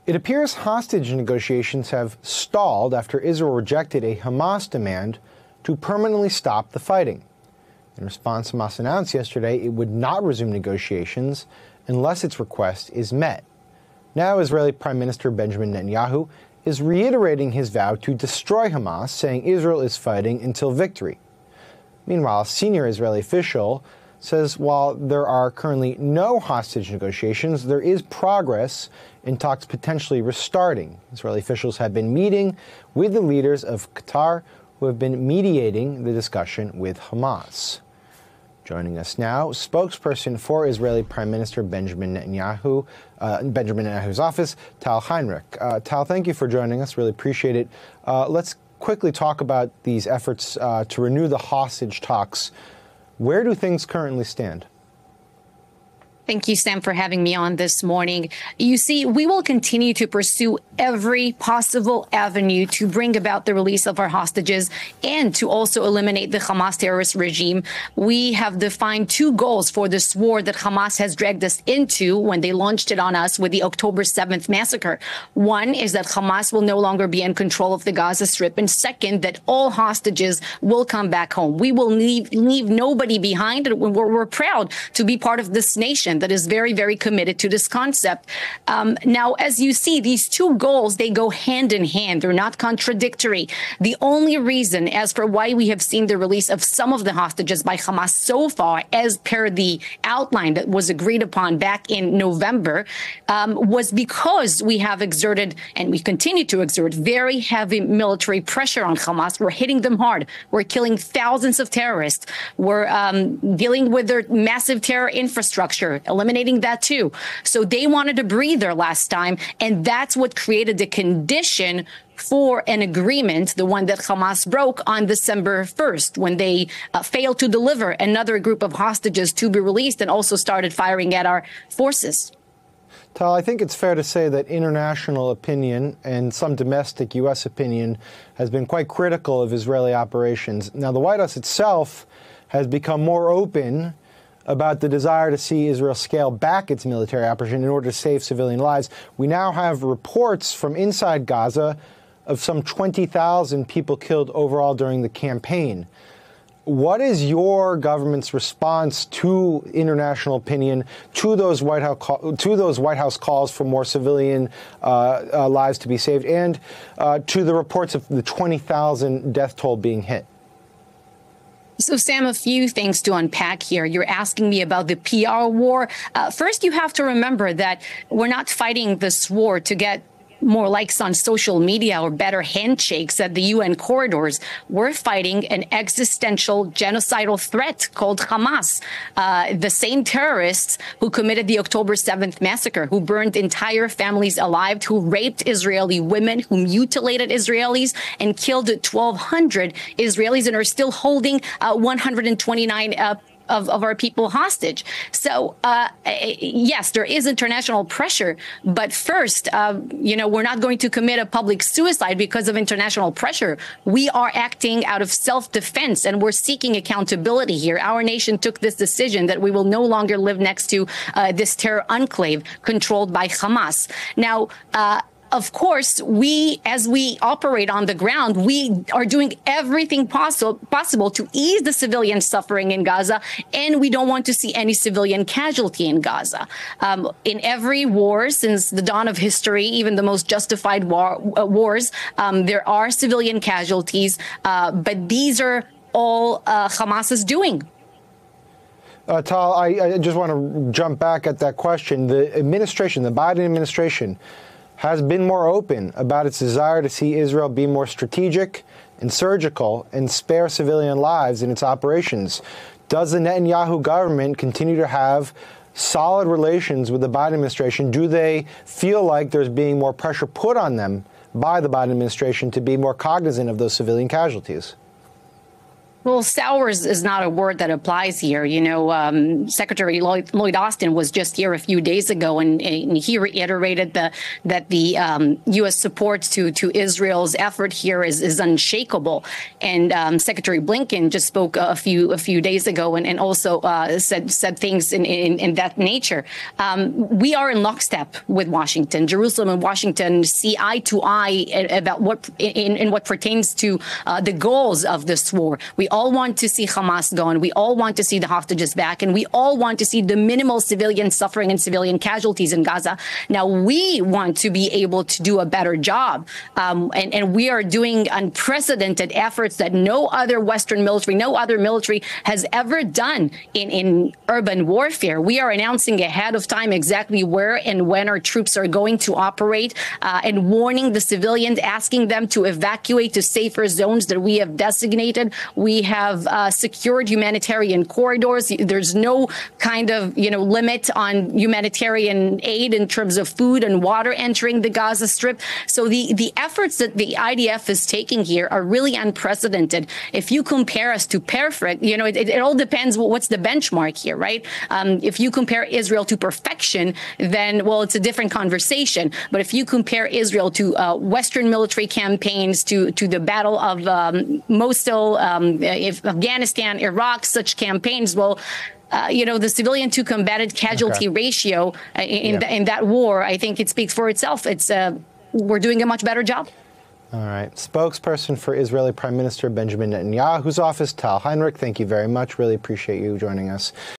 It appears hostage negotiations have stalled after Israel rejected a Hamas demand to permanently stop the fighting. In response, Hamas announced yesterday it would not resume negotiations unless its request is met. Now, Israeli Prime Minister Benjamin Netanyahu is reiterating his vow to destroy Hamas, saying Israel is fighting until victory. Meanwhile, a senior Israeli official says while there are currently no hostage negotiations, there is progress in talks potentially restarting. Israeli officials have been meeting with the leaders of Qatar, who have been mediating the discussion with Hamas. Joining us now, spokesperson for Israeli Prime Minister Benjamin Netanyahu's office, Tal Heinrich. Tal, thank you for joining us. Really appreciate it. Let's quickly talk about these efforts to renew the hostage talks. Where do things currently stand? Thank you, Sam, for having me on this morning. You see, we will continue to pursue every possible avenue to bring about the release of our hostages and to also eliminate the Hamas terrorist regime. We have defined two goals for this war that Hamas has dragged us into when they launched it on us with the October 7th massacre. One is that Hamas will no longer be in control of the Gaza Strip. And second, that all hostages will come back home. We will leave nobody behind. And we're proud to be part of this nation that is very, very committed to this concept. Now, as you see, these two goals, they go hand in hand. They're not contradictory. The only reason as for why we have seen the release of some of the hostages by Hamas so far, as per the outline that was agreed upon back in November, was because we have exerted, and we continue to exert, very heavy military pressure on Hamas. We're hitting them hard. We're killing thousands of terrorists. We're dealing with their massive terror infrastructure, eliminating that too. So they wanted a breather last time, and that's what created the condition for an agreement, the one that Hamas broke on December 1st, when they failed to deliver another group of hostages to be released and also started firing at our forces. Tal, I think it's fair to say that international opinion and some domestic U.S. opinion has been quite critical of Israeli operations. Now, the White House itself has become more open about the desire to see Israel scale back its military operation in order to save civilian lives. We now have reports from inside Gaza of some 20,000 people killed overall during the campaign. What is your government's response to international opinion, to those White House calls for more civilian lives to be saved, and to the reports of the 20,000 death toll being hit? So, Sam, a few things to unpack here. You're asking me about the PR war. First, you have to remember that we're not fighting this war to get more likes on social media or better handshakes at the UN corridors. We're fighting an existential genocidal threat called Hamas. The same terrorists who committed the October 7th massacre, who burned entire families alive, who raped Israeli women, who mutilated Israelis and killed 1,200 Israelis and are still holding 129 of our people hostage. So, yes, there is international pressure. But first, we're not going to commit a public suicide because of international pressure. We are acting out of self-defense, and we're seeking accountability here. Our nation took this decision that we will no longer live next to this terror enclave controlled by Hamas. Now, of course, as we operate on the ground, we are doing everything possible to ease the civilian suffering in Gaza, and we don't want to see any civilian casualty in Gaza. In every war since the dawn of history, even the most justified wars, there are civilian casualties, but these are all Hamas is doing. Tal, I just want to jump back at that question. The Biden administration, has been more open about its desire to see Israel be more strategic and surgical and spare civilian lives in its operations. Does the Netanyahu government continue to have solid relations with the Biden administration? Do they feel like there's being more pressure put on them by the Biden administration to be more cognizant of those civilian casualties? Well, sour is not a word that applies here. Secretary Lloyd Austin was just here a few days ago, and he reiterated that the U.S. support to Israel's effort here is unshakable. And Secretary Blinken just spoke a few days ago, and also said things in that nature. We are in lockstep with Washington. Jerusalem and Washington see eye to eye about what pertains to the goals of this war. We all want to see Hamas gone. We all want to see the hostages back. And we all want to see the minimal civilian suffering and civilian casualties in Gaza. Now, we want to be able to do a better job. And we are doing unprecedented efforts that no other Western military, no other military has ever done in urban warfare. We are announcing ahead of time exactly where and when our troops are going to operate, and warning the civilians, asking them to evacuate to safer zones that we have designated. We have secured humanitarian corridors. There's no kind of, limit on humanitarian aid in terms of food and water entering the Gaza Strip. So the efforts that the IDF is taking here are really unprecedented. If you compare us to perfect, it all depends what's the benchmark here, right? If you compare Israel to perfection, then, well, it's a different conversation. But if you compare Israel to Western military campaigns, to the Battle of Mosul, Afghanistan, Iraq, such campaigns, well, the civilian to combatant casualty ratio in that war, I think it speaks for itself. We're doing a much better job. All right. Spokesperson for Israeli Prime Minister Benjamin Netanyahu's office, Tal Heinrich, thank you very much. Really appreciate you joining us.